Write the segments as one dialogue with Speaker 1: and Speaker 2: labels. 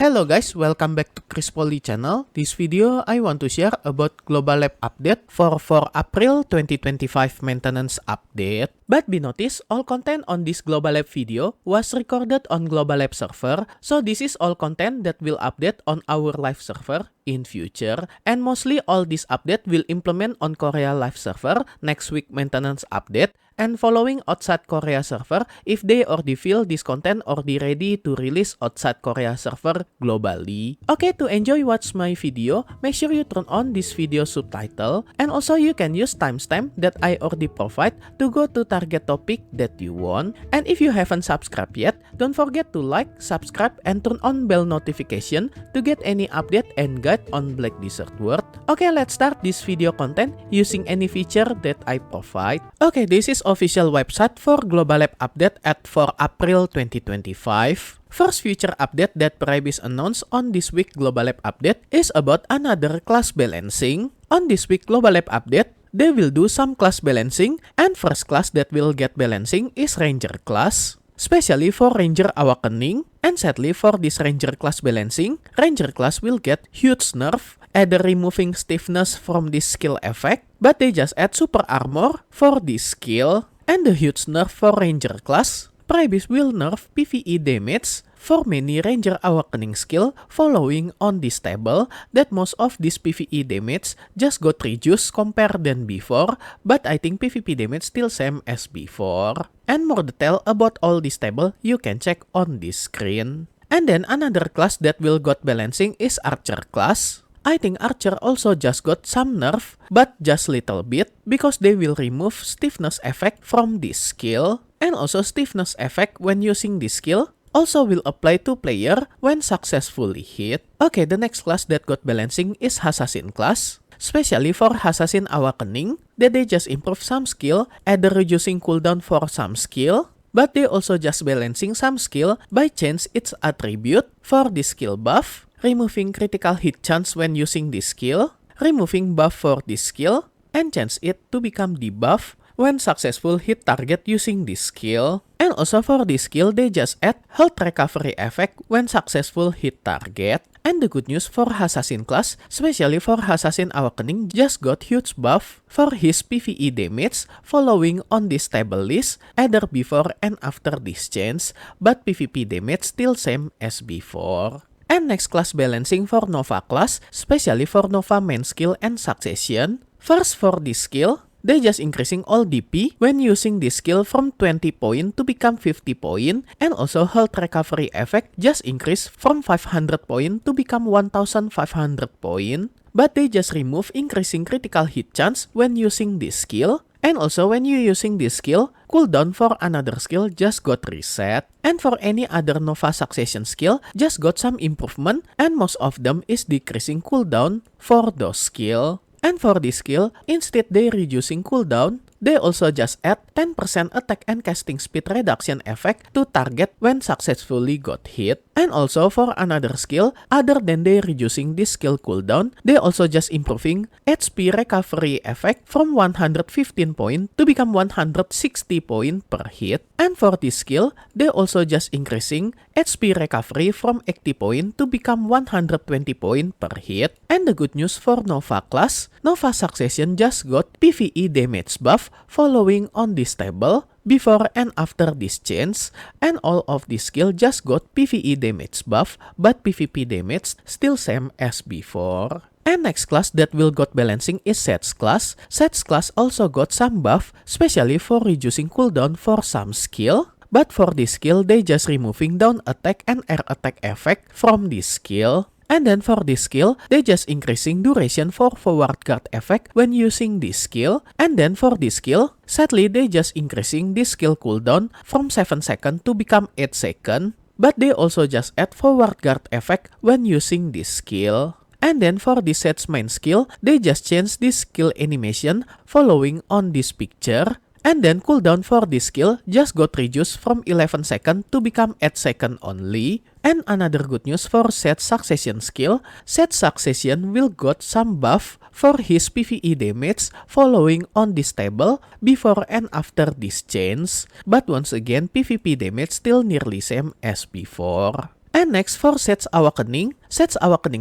Speaker 1: Hello guys, welcome back to Poli channel. This video I want to share about Global Lab update for April 2025 maintenance update. But be noticed, all content on this Global Lab video was recorded on Global Lab server, so this is all content that will update on our live server in future, and mostly all this update will implement on Korea live server next week maintenance update, and following outside Korea server if they already feel this content already ready to release outside Korea server globally. Okay, to enjoy watch my video, make sure you turn on this video subtitle, and also you can use timestamp that I already provide to go to target topic that you want. And if you haven't subscribed yet, don't forget to like, subscribe, and turn on bell notification to get any update and guide on Black Desert World. Okay, let's start this video content using any feature that I provide. Okay, this is official website for Global Lab update for April 2025. First feature update that Prebis announced on this week Global Lab update is about another class balancing. On this week Global Lab update, they will do some class balancing, and first class that will get balancing is Ranger class, especially for Ranger Awakening. And sadly for this Ranger class balancing, Ranger class will get huge nerf, either removing stiffness from this skill effect, but they just add super armor for this skill. And the huge nerf for Ranger class, Prebis will nerf PvE damage for many Ranger Awakening skill following on this table that most of this PvE damage just got reduced compared than before, but I think PvP damage still same as before. And more detail about all this table you can check on this screen. And then another class that will got balancing is Archer class. I think Archer also just got some nerf, but just little bit, because they will remove stiffness effect from this skill. And also stiffness effect when using this skill also will apply to player when successfully hit. Okay, the next class that got balancing is Hashashin class. Especially for Hashashin Awakening, that they just improve some skill, either reducing cooldown for some skill, but they also just balancing some skill by change its attribute for this skill buff, removing critical hit chance when using this skill, removing buff for this skill, and change it to become debuff when successful hit target using this skill. And also for this skill, they just add health recovery effect when successful hit target. And the good news for Hashashin class, especially for Hashashin Awakening, just got huge buff for his PvE damage following on this table list, either before and after this change, but PvP damage still same as before. And next class balancing for Nova class, especially for Nova main skill and Succession. First for this skill, they just increasing all DP when using this skill from 20 point to become 50 point, and also health recovery effect just increase from 500 point to become 1500 point. But they just remove increasing critical hit chance when using this skill. And also when you using this skill, cooldown for another skill just got reset. And for any other Nova Succession skill, just got some improvement, and most of them is decreasing cooldown for those skill. And for this skill, instead they reducing cooldown, they also just add 10% attack and casting speed reduction effect to target when successfully got hit. And also for another skill, other than they reducing this skill cooldown, they also just improving HP recovery effect from 115 point to become 160 point per hit. And for this skill, they also just increasing HP recovery from 80 point to become 120 point per hit. And the good news for Nova class, Nova Succession just got PvE damage buff following on this table before and after this change, and all of this skill just got PvE damage buff, but PvP damage still same as before. And next class that will got balancing is Sets class. Sets class also got some buff, especially for reducing cooldown for some skill. But for this skill, they just removing down attack and air attack effect from this skill. And then for this skill, they just increasing duration for forward guard effect when using this skill. And then for this skill, sadly they just increasing this skill cooldown from 7 seconds to become 8 seconds. But they also just add forward guard effect when using this skill. And then for this set's main skill, they just change this skill animation following on this picture. And then cooldown for this skill just got reduced from 11 seconds to become 8 seconds only. And another good news for Set Succession skill, Set Succession will got some buff for his PvE damage following on this table before and after this change. But once again, PvP damage still nearly same as before. And next for Set's Awakening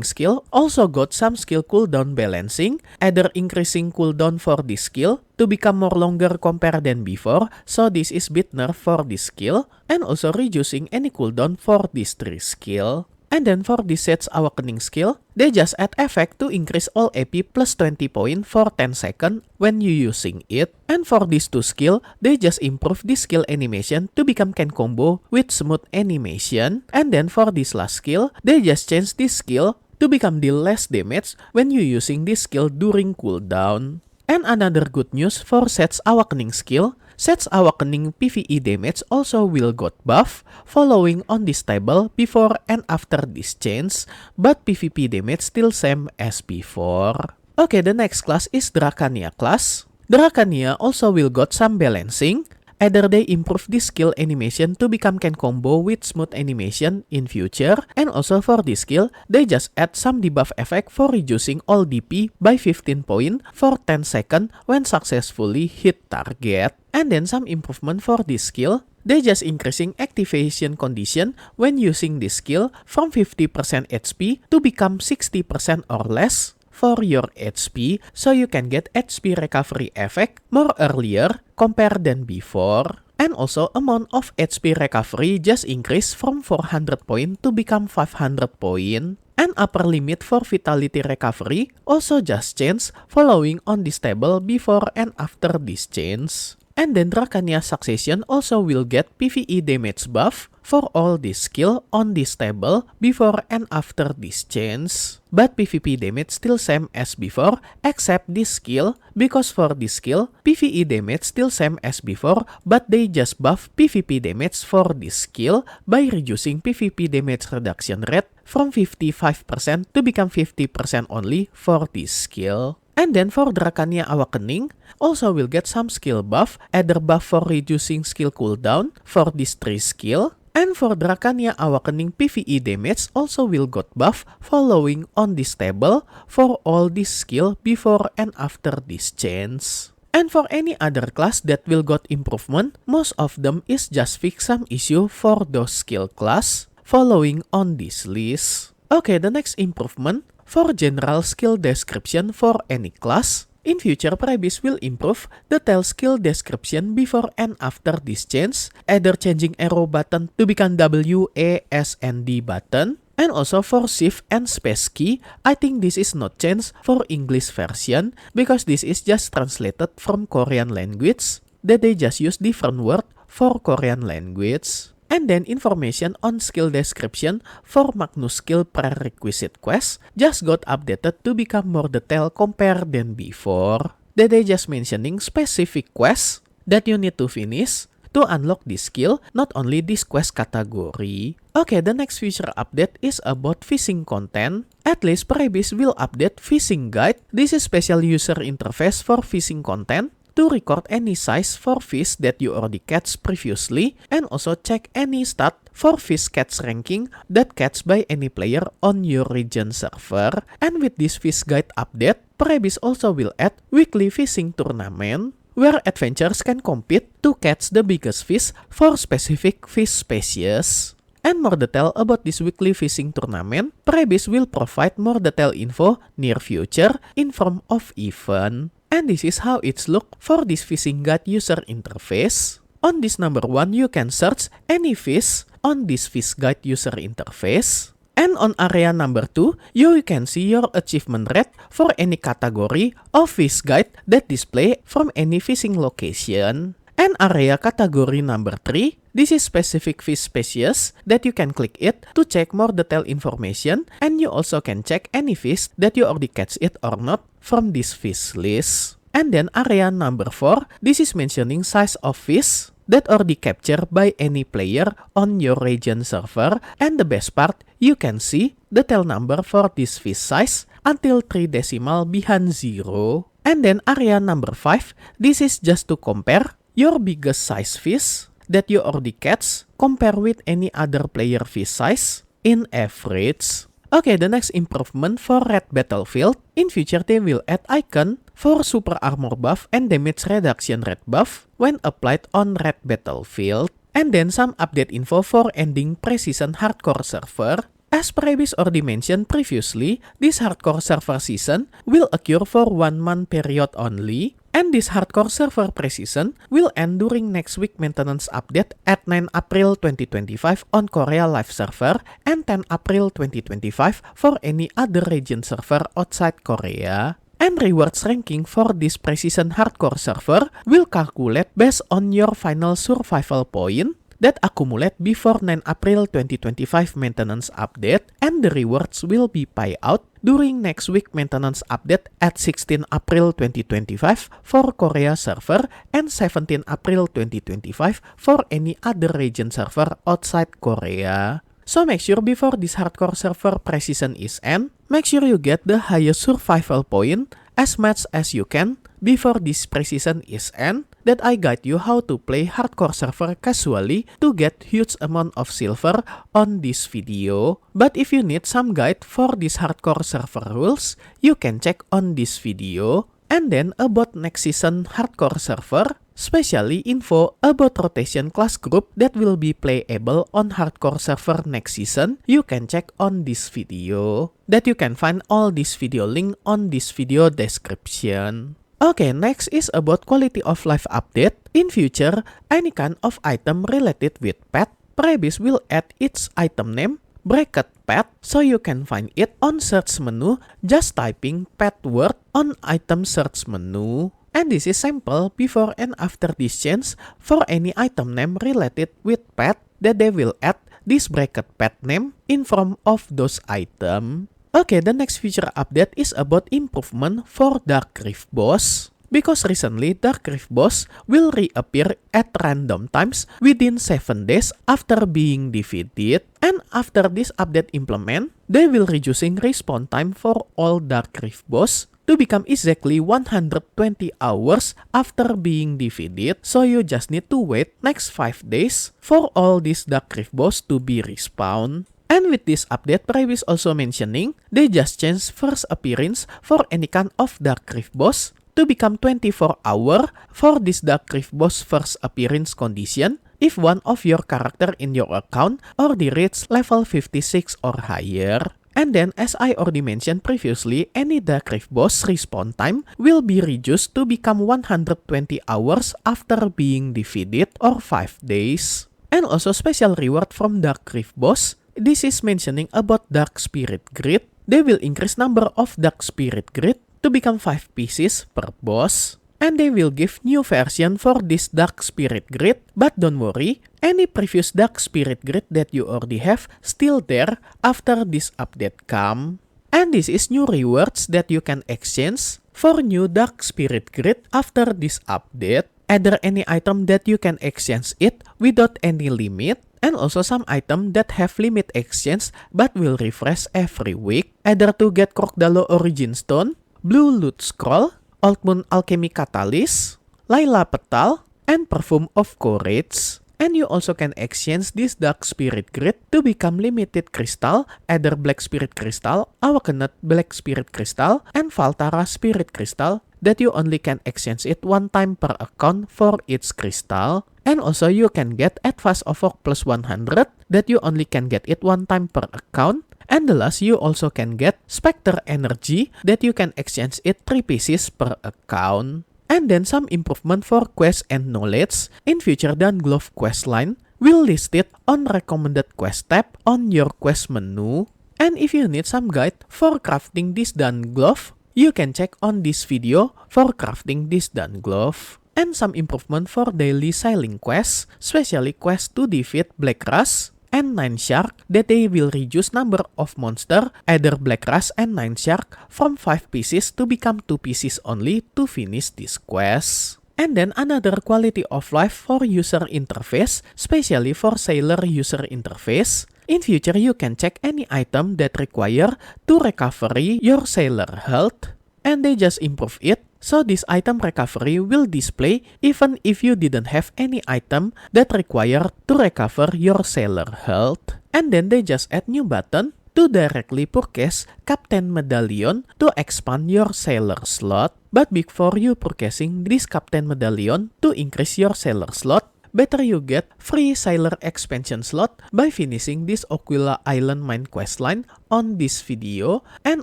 Speaker 1: skill also got some skill cooldown balancing, either increasing cooldown for this skill to become more longer compared than before, so this is bit nerf for this skill, and also reducing any cooldown for this 3 skill. And then for this Set's Awakening skill, they just add effect to increase all AP plus 20 point for 10 seconds when you using it. And for these 2 skill, they just improve this skill animation to become can combo with smooth animation. And then for this last skill, they just change this skill to become deal less damage when you using this skill during cooldown. And another good news for Set's Awakening skill, Set's Awakening PvE damage also will got buff following on this table before and after this change, but PvP damage still same as before. Okay, the next class is Drakania class. Drakania also will got some balancing. Either they improve this skill animation to become can combo with smooth animation in future, and also for this skill, they just add some debuff effect for reducing all DP by 15 point for 10 seconds when successfully hit target. And then some improvement for this skill, they just increasing activation condition when using this skill from 50% HP to become 60% or less for your HP, so you can get HP recovery effect more earlier compared than before. And also amount of HP recovery just increase from 400 point to become 500 point. And upper limit for vitality recovery also just change following on this table before and after this change. And then Drakania Succession also will get PvE damage buff for all this skill on this table before and after this change. But PvP damage still same as before except this skill, because for this skill, PvE damage still same as before, but they just buff PvP damage for this skill by reducing PvP damage reduction rate from 55% to become 50% only for this skill. And then for Drakania Awakening, also will get some skill buff, either buff for reducing skill cooldown for this 3 skill. And for Drakania Awakening PvE damage also will got buff following on this table for all this skill before and after this change. And for any other class that will got improvement, most of them is just fix some issue for those skill class following on this list. Okay, the next improvement for general skill description for any class. In future, Prebis will improve the tail skill description before and after this change, either changing arrow button to become WASD button. And also for shift and space key, I think this is not changed for English version because this is just translated from Korean language, that they just use different word for Korean language. And then information on skill description for Magnus skill prerequisite quest just got updated to become more detailed compared than before. That they just mentioning specific quests that you need to finish to unlock this skill, not only this quest category. Okay, the next feature update is about fishing content. At least Prebis will update fishing guide. This is special user interface for fishing content to record any size for fish that you already catch previously, and also check any stat for fish catch ranking that catch by any player on your region server. And with this fish guide update, Prebis also will add weekly fishing tournament where adventurers can compete to catch the biggest fish for specific fish species. And more detail about this weekly fishing tournament, Prebis will provide more detailed info near future in form of event. And this is how it's look for this fishing guide user interface. On this number 1, you can search any fish on this fish guide user interface. And on area number 2, you can see your achievement rate for any category of fish guide that display from any fishing location. And area category number 3, this is specific fish species that you can click it to check more detailed information, and you also can check any fish that you already catch it or not from this fish list. And then area number 4, this is mentioning size of fish that already captured by any player on your region server, and the best part, you can see the tail number for this fish size until 3 decimal behind 0. And then area number 5, this is just to compare your biggest size fish that you already catch compare with any other player fish size in average. Okay, the next improvement for Red Battlefield. In future, they will add icon for super armor buff and damage reduction rate buff when applied on Red Battlefield. And then some update info for ending Precision Hardcore server. As Prebis already mentioned previously, this hardcore server season will occur for 1 month period only, and this hardcore server precision will end during next week maintenance update at 9 April 2025 on Korea Live server and 10 April 2025 for any other region server outside Korea. And rewards ranking for this precision hardcore server will calculate based on your final survival point that accumulate before 9 April 2025 maintenance update, and the rewards will be payout during next week maintenance update at 16 April 2025 for Korea server and 17 April 2025 for any other region server outside Korea. So make sure before this hardcore server precision is end, make sure you get the highest survival point as much as you can before this precision is end, that I guide you how to play hardcore server casually to get huge amount of silver on this video. But if you need some guide for this hardcore server rules, you can check on this video. And then about next season hardcore server, especially info about rotation class group that will be playable on hardcore server next season, you can check on this video. That you can find all this video link on this video description. Okay, next is about quality of life update. In future, any kind of item related with pet, Prebis will add its item name, bracket pet, so you can find it on search menu, just typing pet word on item search menu. And this is sample before and after this change for any item name related with pet that they will add this bracket pet name in front of those items. Okay, the next feature update is about improvement for Dark Rift boss. Because recently, Dark Rift boss will reappear at random times within 7 days after being defeated. And after this update implement, they will reducing respawn time for all Dark Rift boss to become exactly 120 hours after being defeated. So you just need to wait next 5 days for all these Dark Rift boss to be respawned. And with this update, Prebis also mentioning they just changed first appearance for any kind of Dark Rift boss to become 24 hour for this Dark Rift boss first appearance condition if one of your character in your account already reach level 56 or higher. And then as I already mentioned previously, any Dark Rift boss respawn time will be reduced to become 120 hours after being defeated or 5 days. And also special reward from Dark Rift boss. This is mentioning about Dark Spirit Grid. They will increase number of Dark Spirit Grid to become 5 pieces per boss. And they will give new version for this Dark Spirit Grid. But don't worry, any previous Dark Spirit Grid that you already have still there after this update come. And this is new rewards that you can exchange for new Dark Spirit Grid after this update. Either any item that you can exchange it without any limit, and also some item that have limit exchange but will refresh every week. Either to get Crocodile Origin Stone, Blue Loot Scroll, Old Moon Alchemy Catalyst, Layla Petal, and Perfume of Courage. And you also can exchange this Dark Spirit Grid to become Limited Crystal, either Black Spirit Crystal, Awakened Black Spirit Crystal, and Valtara Spirit Crystal, that you only can exchange it 1 time per account for each crystal. And also you can get Advice of Oak plus 100, that you only can get it 1 time per account. And the last, you also can get Spectre Energy, that you can exchange it 3 pieces per account. And then some improvement for quest and knowledge. In future, Dahn Glove Questline will list it on recommended quest tab on your quest menu. And if you need some guide for crafting this Dahn Glove, you can check on this video for crafting this Dahn Glove. And some improvement for daily sailing quests, especially quest to defeat Black Rush and 9 Shark, that they will reduce number of monster, either Black Rush and 9 Shark, from 5 pieces to become 2 pieces only to finish this quest. And then another quality of life for user interface, especially for sailor user interface. In future, you can check any item that require to recovery your sailor health, and they just improve it. So this item recovery will display even if you didn't have any item that require to recover your sailor health. And then they just add new button to directly purchase Captain Medallion to expand your sailor slot. But before you purchasing this Captain Medallion to increase your sailor slot, better you get free sailor expansion slot by finishing this Aquila Island mine questline on this video, and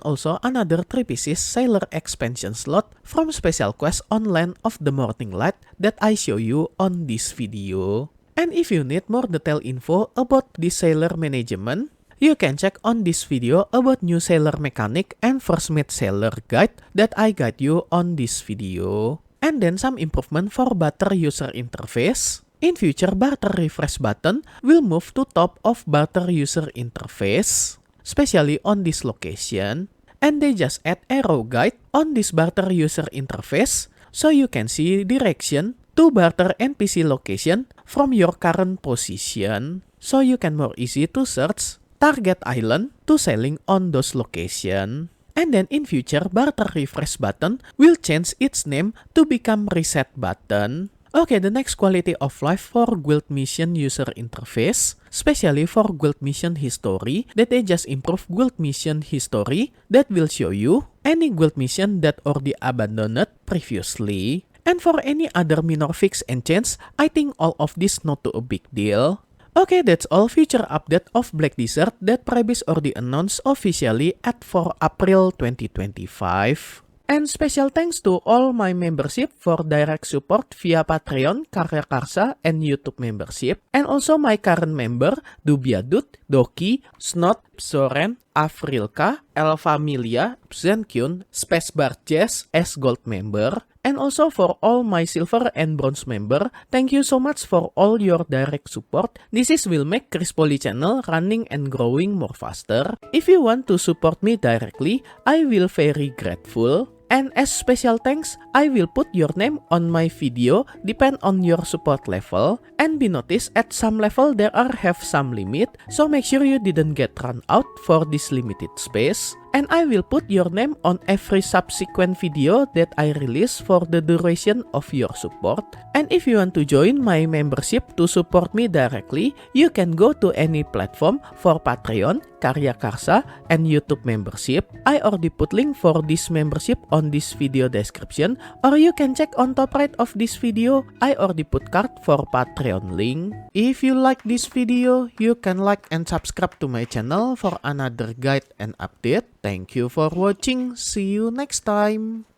Speaker 1: also another 3 pieces sailor expansion slot from special quest on Land of the Morning Light that I show you on this video. And if you need more detailed info about this sailor management, you can check on this video about new sailor mechanic and first mate sailor guide that I guide you on this video. And then some improvement for Barter user interface. In future, Barter refresh button will move to top of Barter user interface, especially on this location. And they just add arrow guide on this Barter user interface, so you can see direction to Barter NPC location from your current position, so you can more easy to search target island to sailing on those location. And then in future, Barter refresh button will change its name to become reset button. Okay, the next quality of life for guild mission user interface, especially for guild mission history, that they just improve guild mission history that will show you any guild mission that already abandoned previously. And for any other minor fix and change, I think all of this not too a big deal. Okay, that's all future update of Black Desert that Prebis already announced officially at 4 April 2025. And special thanks to all my membership for direct support via Patreon, KaryaKarsa, and YouTube membership. And also my current member, DubyaDude, Doki, Snoods, Xoren, Avrilka, Familia, Xenqn, Spacebar Jace as gold member. And also for all my silver and bronze member, thank you so much for all your direct support. This will make Poli channel running and growing more faster. If you want to support me directly, I will very grateful. And as special thanks, I will put your name on my video depend on your support level. And be noticed at some level there are have some limit, so make sure you didn't get run out for this limited space. And I will put your name on every subsequent video that I release for the duration of your support. And if you want to join my membership to support me directly, you can go to any platform for Patreon, KaryaKarsa, and YouTube membership. I already put link for this membership on this video description, or you can check on top right of this video. I already put card for Patreon link. If you like this video, you can like and subscribe to my channel for another guide and update. Thank you for watching. See you next time.